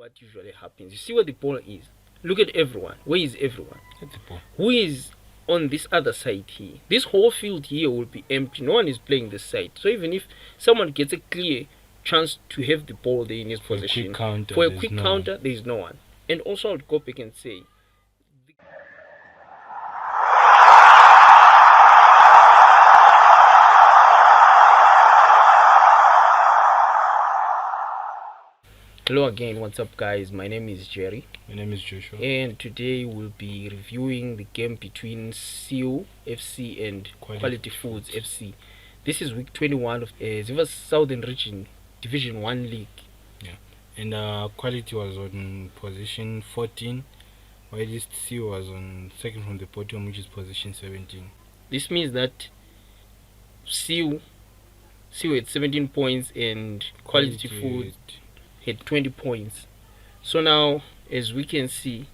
what usually happens. You see where the ball is. Look at everyone. Where is everyone? At the ball. Who is on this other side here? This whole field here will be empty. No one is playing this side. So even if someone gets a clear chance to have the ball there in his possession, for a quick counter, there is no one. And also, I would go back and say, hello again, what's up guys? My name is Jerry. My name is Joshua. And today we'll be reviewing the game between CIWU FC and Quality Foods FC. This is week 21 of Ziva's Southern Region Division 1 League. Yeah. And Quality was on position 14, while this CIWU was on second from the bottom, which is position 17. This means that CIWU had 17 points and Quality Foods had 20 points. So now, as we can see,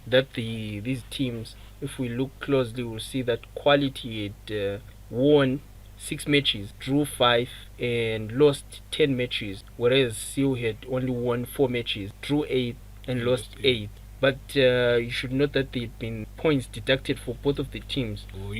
that these teams, if we look closely, we'll see that Quality had won 6 matches, drew 5, and lost 10 matches, whereas CIWU had only won 4 matches, drew 8, and lost 8. But you should note that there had been points deducted for both of the teams for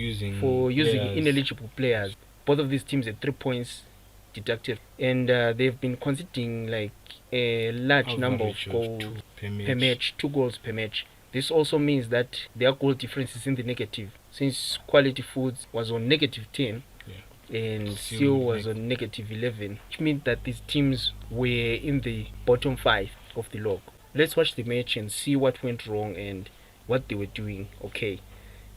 using ineligible players. Both of these teams had 3 points deducted, and they've been conceding like a large number of goals per match, 2 goals per match. This also means that their goal difference is in the negative, since Quality Foods was on negative 10 and CIWU was on negative 11, which means that these teams were in the bottom 5 of the log. Let's watch the match and see what went wrong and what they were doing okay,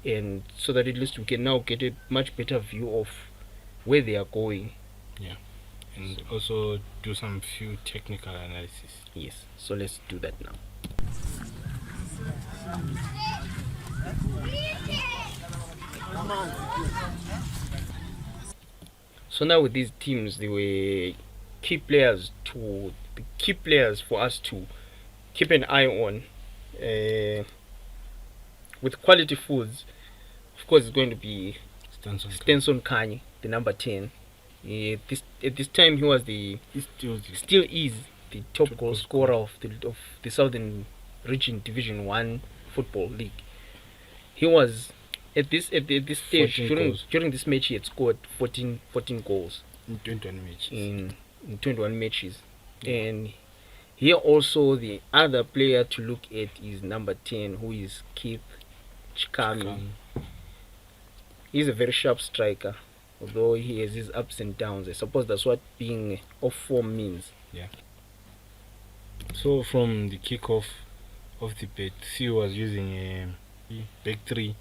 and so that at least we can now get a much better view of where they are going. Yeah. And also do some few technical analysis. Yes, so let's do that now. So now with these teams, they were key players for us to keep an eye on. With Quality Foods, of course, it's going to be Stenson Kanye, the number 10. At this time, he still is the top goal scorer of the Southern Region Division 1 Football League. He was at this stage during this match, he had scored 14 goals in 21 matches. In 21 matches. And here also the other player to look at is number 10, who is Keith Chikami. He's a very sharp striker, although he has his ups and downs. I suppose that's what being off form means. Yeah. So from the kickoff of the bet, CIWU was using a back 3,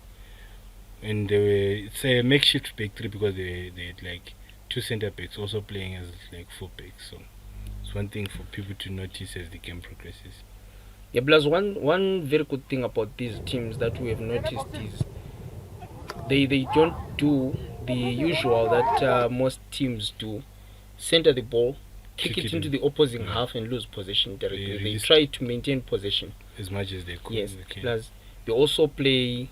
and it's a makeshift back 3 because they had like 2 center backs also playing as like 4 backs. So it's one thing for people to notice as the game progresses. Yeah, plus one very good thing about these teams that we have noticed is they don't do the usual that most teams do: center the ball, kick it into the opposing half and lose possession directly. They try to maintain possession as much as they could. Yes, plus they also play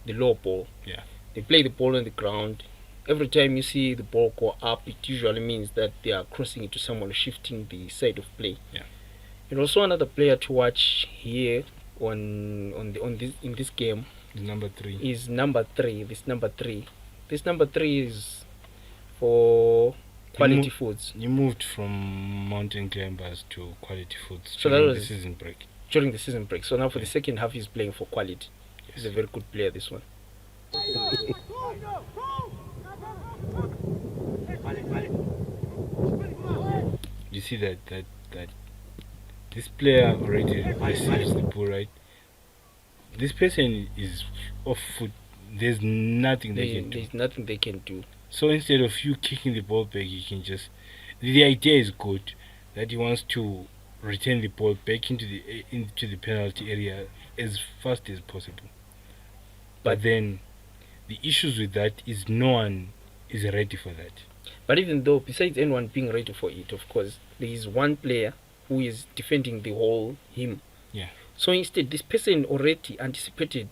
the low ball. Yeah, they play the ball on the ground. Every time you see the ball go up, it usually means that they are crossing it to someone, shifting the side of play. Yeah. And also another player to watch here in this game is number 3. This number 3 is for Quality Foods. You moved from Mountain Climbers to Quality Foods during the season break. During the season break. So now for the second half, he's playing for Quality. Yes. He's a very good player, this one. You see that this player already receives the ball, right? This person is off foot. There's nothing they can do. There's nothing they can do. So instead of you kicking the ball back, you can just... The idea is good, that he wants to return the ball back into the penalty area as fast as possible. But then the issues with that is no one is ready for that. But even though, besides anyone being ready for it, of course, there is one player who is defending the whole him. Yeah. So instead, this person already anticipated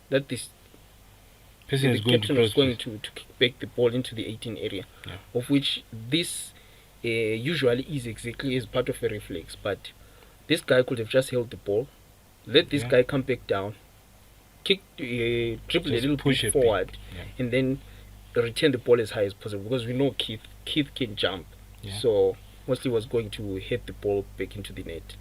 that this person is going to kick back the ball into the 18 area, of which this usually is exactly as part of a reflex. But This guy could have just held the ball, let this Yeah. guy come back down, kick, dribble a Just little push bit it back. forward, Yeah. and then return the ball as high as possible, because we know Keith can jump. Yeah. So mostly was going to hit the ball back into the net.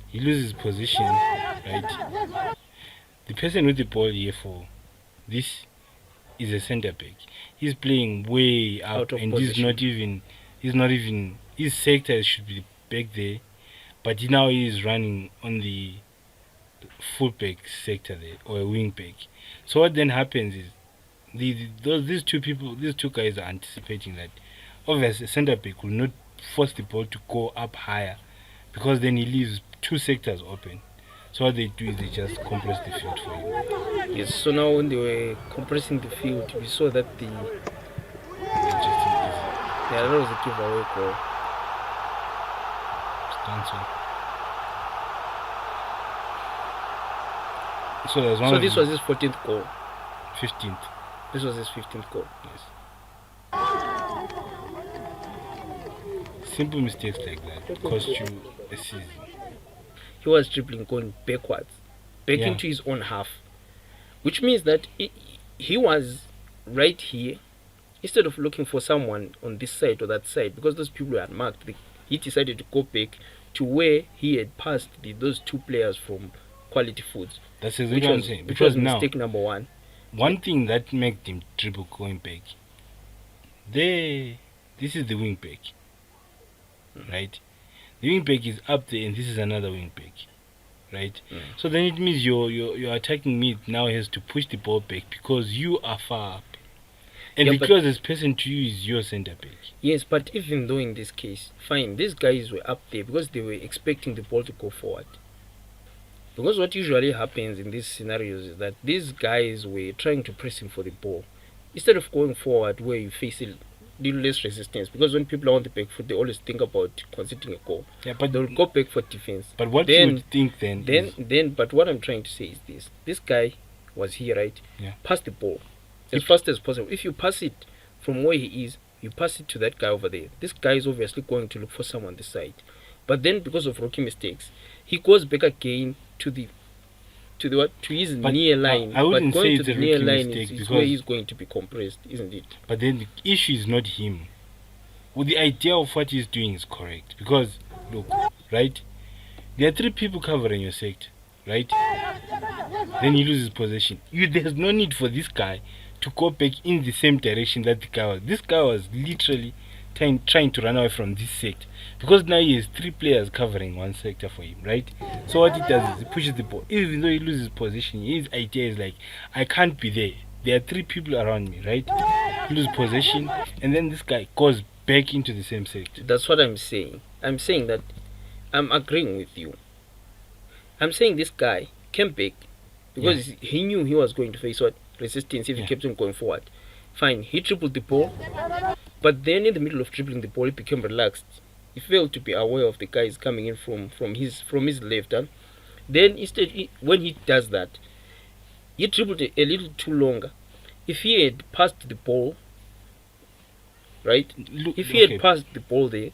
He loses position, right? The person with the ball here for this is a centre back. He's playing way up, Out of and position. he's not even his sector should be back there, but now he is running on the fullback sector there, or a wing back. So what then happens is these two guys are anticipating that obviously a centre back will not force the ball to go up higher, because then he leaves two sectors open. So what they do is they just compress the field for him. Yes, so now when they were compressing the field, we saw that the Interesting is yeah, that was a giveaway goal. cancel. So there's one. So of this the was his 14th goal. 15th. This was his 15th goal. Yes. Simple mistakes like that cost you a season. He was dribbling going backwards, back Yeah. into his own half, which means that he was right here. Instead of looking for someone on this side or that side, because those people were unmarked, he decided to go back to where he had passed those two players from Quality Foods. That's exactly what I'm saying. Which was Because now, mistake number one. one thing that made him dribble going back, this is the wing back, right? The wing back is up there, and this is another wing back, right? So then it means your attacking mid now has to push the ball back because you are far up, and Yeah, the but- closest person to you is your centre back. Yes, but even though in this case, fine, these guys were up there because they were expecting the ball to go forward. Because what usually happens in these scenarios is that these guys were trying to press him for the ball instead of going forward where you face a little less resistance. Because when people are on the back foot, they always think about conceding a goal. Yeah, but They'll go back for defense. But what Then- you would think then, But what I'm trying to say is this: this guy was here, right? Yeah. Pass the ball as fast as possible. If you pass it from where he is, you pass it to that guy over there. This guy is obviously going to look for someone on the side, but then because of rookie mistakes, he goes back again to his But, near line. I wouldn't but going say to it's the a near rookie line mistake is because- where he's going to be compressed, isn't it? but then the issue is not him. Well, the idea of what he's doing is correct because look, right? There are three people covering your sector, right? Then he loses possession. There's no need for this guy to go back in the same direction that the guy was. This guy was literally trying to run away from this sector because now he has three players covering one sector for him, right? So what he does is he pushes the ball. Even though he loses position, his idea is like, I can't be there. There are three people around me, right? He loses possession, and then this guy goes back into the same sector. That's what I'm saying. I'm saying that I'm agreeing with you. I'm saying this guy came back because he knew he was going to face what resistance if he Yeah. kept on going forward. Fine, he dribbled the ball, but then in the middle of dribbling the ball, he became relaxed. He failed to be aware of the guys coming in from his left. Huh? Then instead, when he does that, he dribbled a little too longer. If he had passed the ball, right? Look, If he okay. had passed the ball there,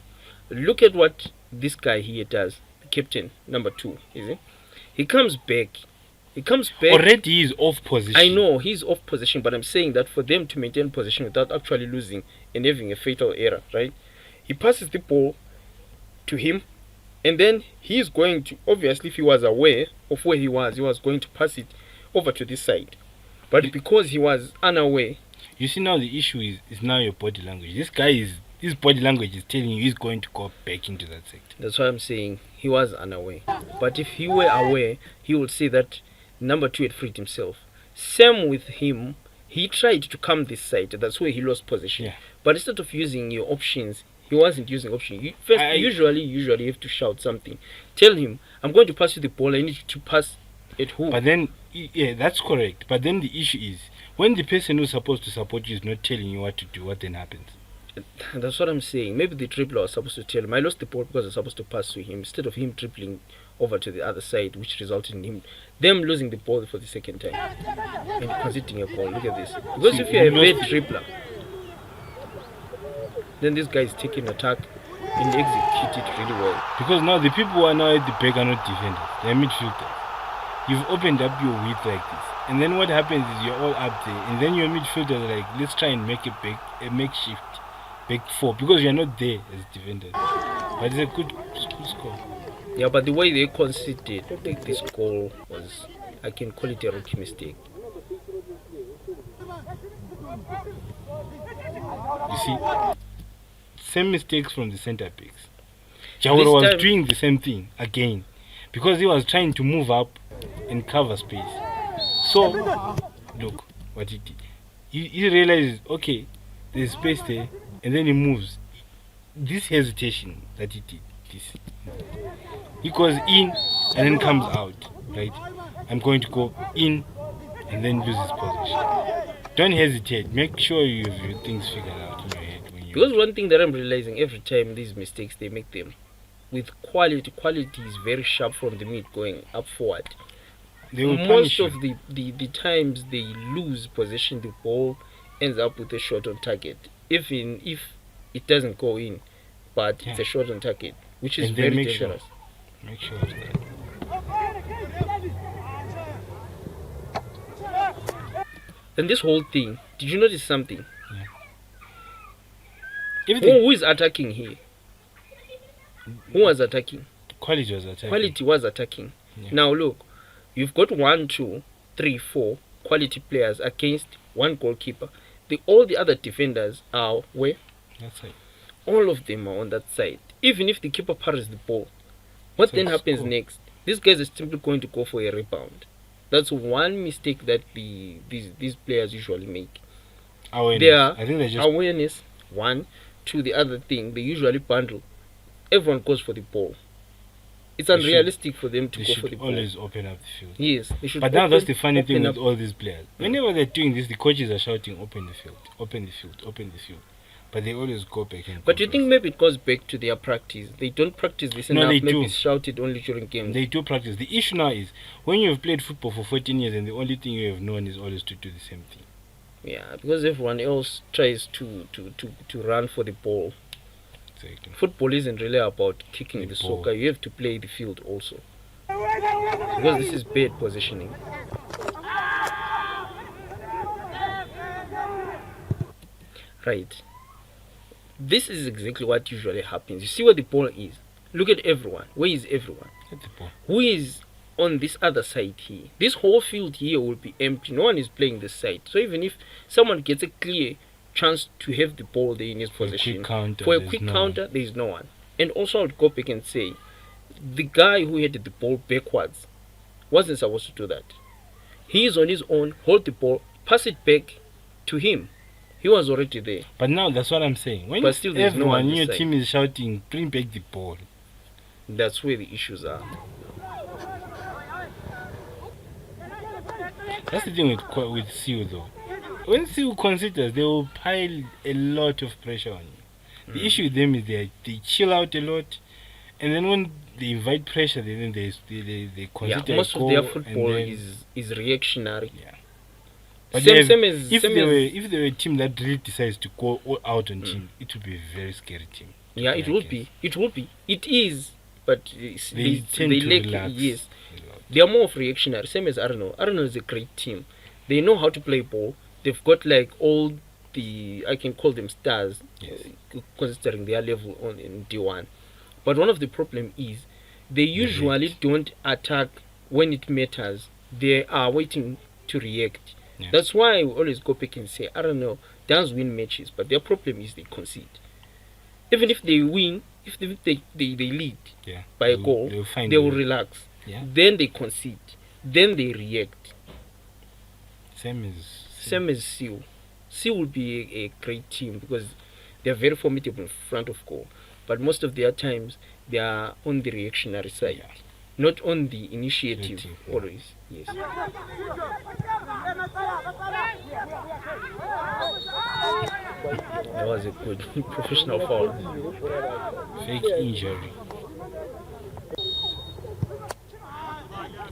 look at what this guy here does. The captain, number 2, is it? He comes back. Already he is off position. I know he's off position, but I'm saying that for them to maintain position without actually losing and having a fatal error, right? He passes the ball to him, and then he's going to, obviously, if he was aware of where he was going to pass it over to this side. But because he was unaware, You see, now the issue is now your body language. His body language is telling you he's going to go back into that sector. that's why I'm saying he was unaware. But if he were aware, he would see that number 2 had freed himself. Same with him. He tried to come this side. That's where he lost position. Yeah. But instead of using your options, he wasn't using options. Usually you have to shout something. Tell him, I'm going to pass you the ball. I need you to pass at who? But then, yeah, that's correct. But then the issue is, when the person who's supposed to support you is not telling you what to do, what then happens? That's what I'm saying. Maybe the dribbler was supposed to tell him, I lost the ball because I was supposed to pass to him, instead of him dribbling over to the other side, which resulted in them losing the ball for the second time and conceding a goal. Look at this. Because if you're a bad dribbler, then this guy is taking attack, and execute it really well. Because now the people who are now at the back are not defenders, they're midfielders. You've opened up your width like this, and then what happens is you're all up there, and then your midfielders are like, let's try and make a makeshift back four, because you're not there as defenders. But it's a good score. Yeah, but the way they conceded, I think this goal was, I can call it a rookie mistake. You see, same mistakes from the centre backs. Jawara was doing the same thing again, because he was trying to move up and cover space. So, look what he did. He realizes, okay, there's space there, and then he moves. This hesitation that he did, this. He goes in and then comes out, right? I'm going to go in and then lose his position. Don't hesitate. Make sure you have your things figured out in your head. Because one thing that I'm realizing every time these mistakes, they make them with quality. Quality is very sharp from the mid going up forward. Most of the times they lose possession, the ball ends up with a shot on target, even if it doesn't go in, but it's a shot on target, which is very dangerous. Make sure of that. And this whole thing, did you notice something? Yeah. Who is attacking here? Who was attacking? Quality was attacking. Quality was attacking. Yeah. Now look, you've got 1, 2, 3, 4 quality players against one goalkeeper. All the other defenders are where? That side. All of them are on that side. Even if the keeper parries the ball, what then happens next? These guys are simply going to go for a rebound. That's one mistake that these players usually make. Awareness. I think they just awareness. 1, 2. The other thing, they usually bundle. Everyone goes for the ball. It's unrealistic for them to go for the ball. Always open up the field. Yes, they should. But now that's the funny thing with all these players. Whenever they're doing this, the coaches are shouting, "Open the field, open the field, open the field." But they always go back and. But you think maybe it goes back to their practice? They don't practice this enough. Maybe it's shouted only during games. They do practice. The issue now is when you've played football for 14 years and the only thing you have known is always to do the same thing. Yeah, because everyone else tries to run for the ball. Exactly. Football isn't really about kicking the soccer. You have to play the field also. Because this is bad positioning. Right. This is exactly what usually happens. You see where the ball is. Look at everyone. Where is everyone? At the ball. Who is on this other side here? This whole field here will be empty. No one is playing this side. So even if someone gets a clear chance to have the ball there in his possession, for a quick counter, there is no one. And also I would go back and say, the guy who had the ball backwards wasn't supposed to do that. He is on his own, hold the ball, pass it back to him. He was already there. But now that's what I'm saying. When everyone in your team is shouting, bring back the ball. That's where the issues are. That's the thing with CIWU though. When CIWU considers, they will pile a lot of pressure on you. The issue with them is they chill out a lot, and then when they invite pressure, then they consider. Yeah, most of their football is reactionary. Yeah. But if they were a team that really decides to go all out on team, it would be a very scary team. Yeah, it will be. It will be. It is, but they tend to relax. Yes, they are more of reactionary. Same as Arsenal. Arsenal is a great team. They know how to play ball. They've got like all the, I can call them stars, considering their level in D1. But one of the problem is they usually don't attack when it matters. They are waiting to react. Yeah. That's why I always go back and say, I don't know, does win matches, but their problem is they concede. Even if they win, if they lead by a goal, they will relax. Yeah. Then they concede. Then they react. Same as CIWU. CIWU will be a great team because they are very formidable in front of goal. But most of their times, they are on the reactionary side. Yeah. Not on the initiative always. Yes. That was a good professional foul. Fake injury.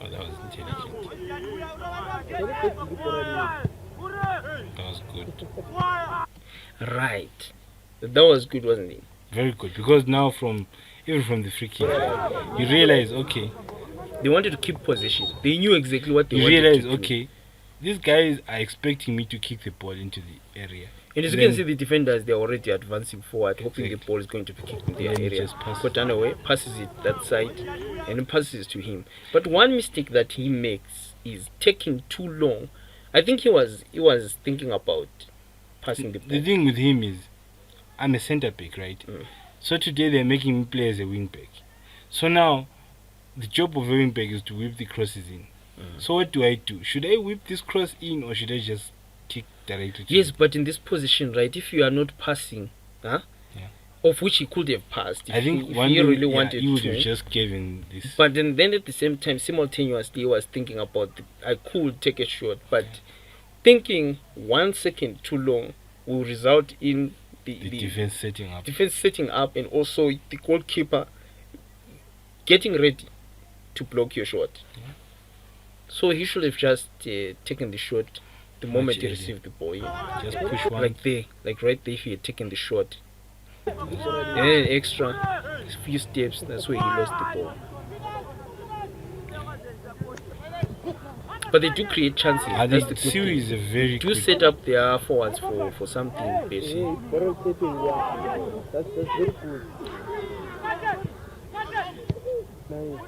Oh, that was intelligent. That was good. Right. That was good, wasn't it? Very good, because now even from the free kick, you realize, okay, They wanted to keep possession. They knew exactly what they you wanted realize, to do. okay, these guys are expecting me to kick the ball into the area. And as you can see, the defenders, they're already advancing forward, hoping the Exactly. ball is going to be kicked in their Then he area. just passes Kotanawe passes it that side and then passes to him. But one mistake that he makes is taking too long. I think he was thinking about passing the ball. The thing with him is, I'm a centre back, right? Mm. So today they're making me play as a wing back. So now, the job of a wing back is to whip the crosses in. So what do I do? Should I whip this cross in, or should I just kick directly to Yes, it? but in this position, right, if you are not passing, Yeah. of which he could have passed, if I think he, if one he thing, really wanted you would to. have just given this. But then at the same time, simultaneously, he was thinking about I could take a shot, but thinking 1 second too long will result in the defense setting up. and also the goalkeeper getting ready to block your shot. Yeah. So he should have just taken the shot the Much moment he earlier. received the ball. Yeah. Just push one. Like there, like right there, if he had taken the shot. And then extra few steps, that's where he lost the ball. But they do create chances. I That's think the good CIWU thing. is a very Do good. set up their forwards for something basic. That's very good. Nice.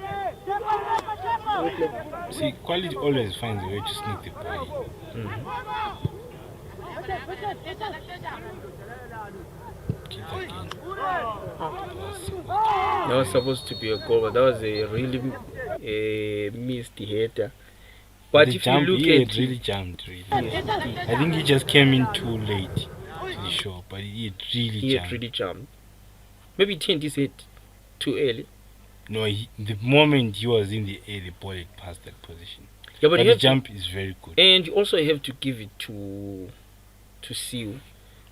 See, quality always finds a way to sneak the ball in. Kick again. That was supposed to be a goal, but that was a really missed header. But The if jump, you look he at had really jumped, really. yes, I think he just came in too late to the show, but he had really he jumped. had really jumped. Maybe he turned his head too early. No, the moment he was in the air, the ball had passed that position. Yeah, but But you the have to, jump is very good. and you also have to give it to CIWU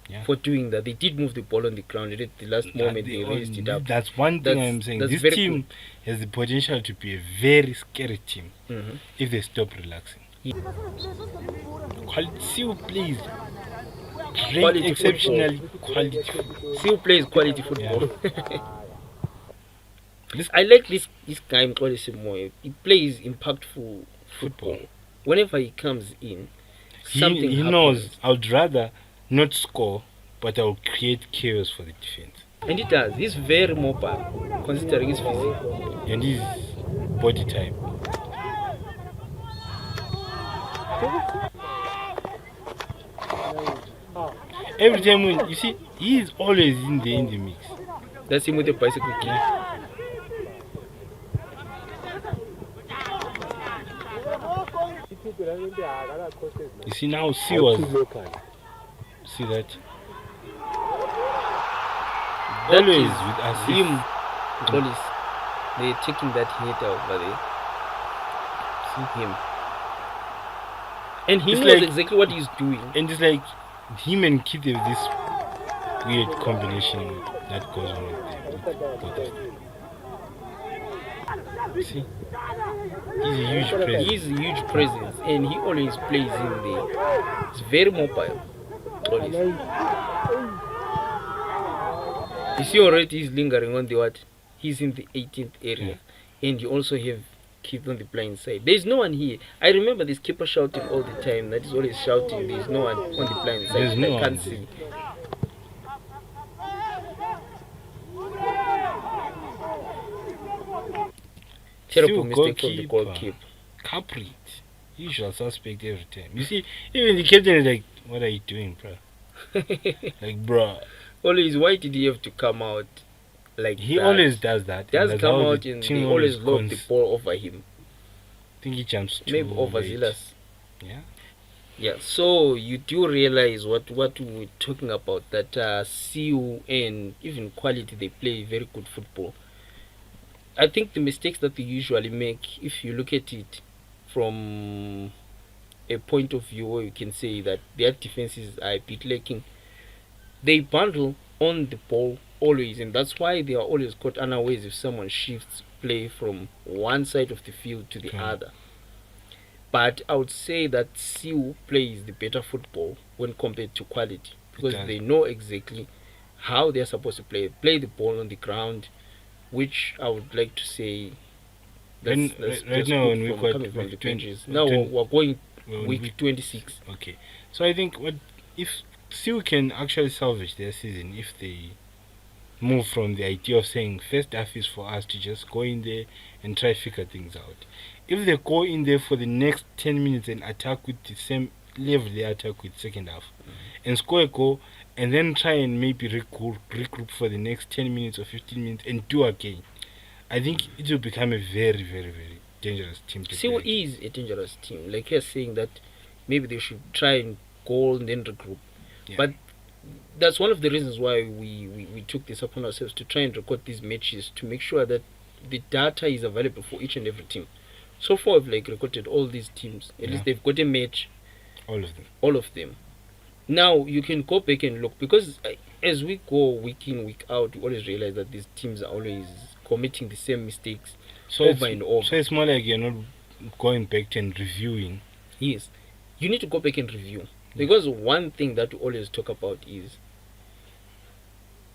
Yeah. for doing that. They did move the ball on the ground, and at the last moment they raised it up. That's one thing That's- I'm saying. that's This very team has the potential to be a very scary team Mhm. if they stop relaxing. Yeah. CIWU plays great, Quality exceptionally quality football. CIWU plays quality football. I like this guy Mxolisi Moyo. He plays impactful football. Whenever he comes in, something He happens. knows I would rather not score, but I will create chaos for the defense. And he does. He's very mobile, considering his physique. And his body type. Every time you see, he is always in the mix. That's him with the bicycle kick. You see now, see that? That Always is with us. him, Mxolisi. They're taking that header over there. See him. And he It's knows like- exactly what he's doing. And it's like him and Kid have this weird combination that goes on with both of them. See? He's a huge presence. He's a huge presence, and he always plays in there. He's very mobile. Mxolisi. You see already he's lingering on the what? He's in the 18th area. And you also have Keith on the blind side. There's no one here. I remember this keeper shouting all the time. That is always shouting. There's no one on the blind side. There's no I one can't there. see. Terrible Still mistake from the goalkeeper. Culprit. Usual suspect every time. You see, even the captain is like, what are you doing, bro? Like, bro. Always, why did he have to come out like He that? always does that. He does and that's come how out the and team they always lob the cons- ball over him. I think he jumps too Maybe over late. Zilas. Yeah. Yeah, so you do realize what we were talking about, that CIWU and even quality, they play very good football. I think the mistakes that they usually make, if you look at it from a point of view where you can say that their defenses are a bit lacking, they bundle on the ball always, and that's why they are always caught unawares if someone shifts play from one side of the field to the Okay. other. But I would say that CIWU plays the better football when compared to quality, because does. they know exactly how they're supposed to play the ball on the ground, which I would like to say right now good when we from got coming from the week 20s. 20 Now 20 we're going we're on week 26. Okay, so I think what if CIWU can actually salvage their season if they move from the idea of saying first half is for us to just go in there and try figure things out. If they go in there for the next 10 minutes and attack with the same level they attack with second half and score a goal and then try and maybe regroup for the next 10 minutes or 15 minutes and do again, I think it will become a very, very, very dangerous team to CIWU play. is a dangerous team. Like you're saying that maybe they should try and go and then regroup. Yeah. But that's one of the reasons why we took this upon ourselves to try and record these matches to make sure that the data is available for each and every team. So far, we've like recorded all these teams. At least they've got a match. All of them. Now you can go back and look, because as we go week in, week out, we always realize that these teams are always committing the same mistakes over and over. So it's more like you're not going back and reviewing. Yes, you need to go back and review, because one thing that we always talk about is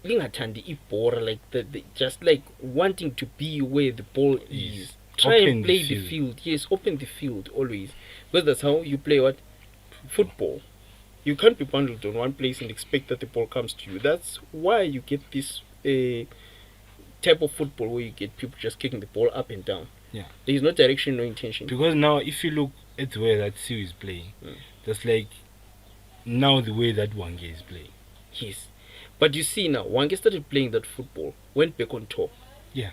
lingathandi ibhora, like just like wanting to be where the ball is. Try Open and play the the field. Yes, open the field always, because that's how you play what football. You can't be bundled on one place and expect that the ball comes to you. That's why you get this type of football where you get people just kicking the ball up and down. Yeah, there is no direction, no intention. Because now if you look at the way that CIWU is playing, that's like now the way that Wange is playing. Yes, but you see now, Wange started playing that football, went back on top. Yeah,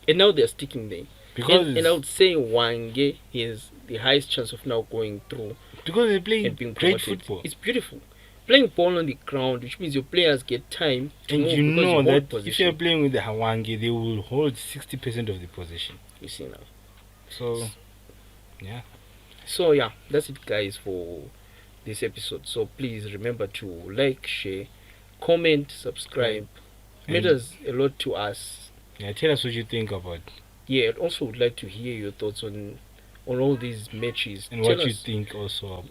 and now they're sticking there. Because and I would say Wange has the highest chance of now going through, because they're playing and being great promoted. football. It's beautiful. Playing ball on the ground, which means your players get time to and move, you because know you that hold if you're playing with the Hawange, they will hold 60% of the possession. You see now. So, yeah. So yeah, that's it, guys, for this episode. So please remember to like, share, comment, subscribe. It matters a lot to us. Yeah, tell us what you think about. Yeah, and also would like to hear your thoughts on all these matches. And what you think also,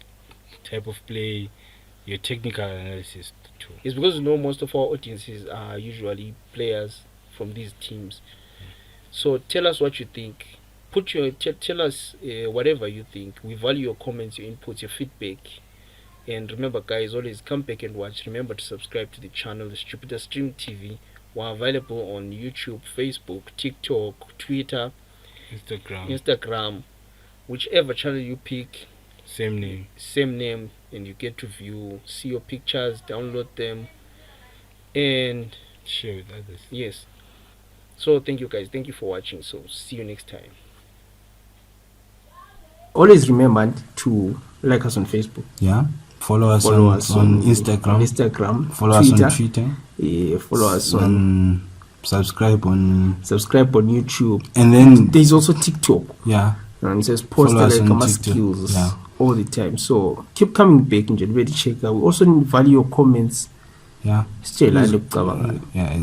type of play, your technical analysis too. It's because you know most of our audiences are usually players from these teams. So tell us what you think. Tell us whatever you think. We value your comments, your inputs, your feedback. And remember, guys, always come back and watch. Remember to subscribe to the channel, the Stupider Stream TV. We're available on YouTube, Facebook, TikTok, Twitter, Instagram, whichever channel you pick. Same name, and you get to view, see your pictures, download them, and share with others. Yes. So thank you, guys. Thank you for watching. So see you next time. Always remember to like us on Facebook. Yeah. Follow us on Instagram. Follow Twitter, us on Twitter. Yeah, follow us on subscribe on YouTube. And then there's also TikTok. Yeah. And it says post like skills all the time. So keep coming back and ready to check out. We also need to value your comments. Yeah. Still, yeah.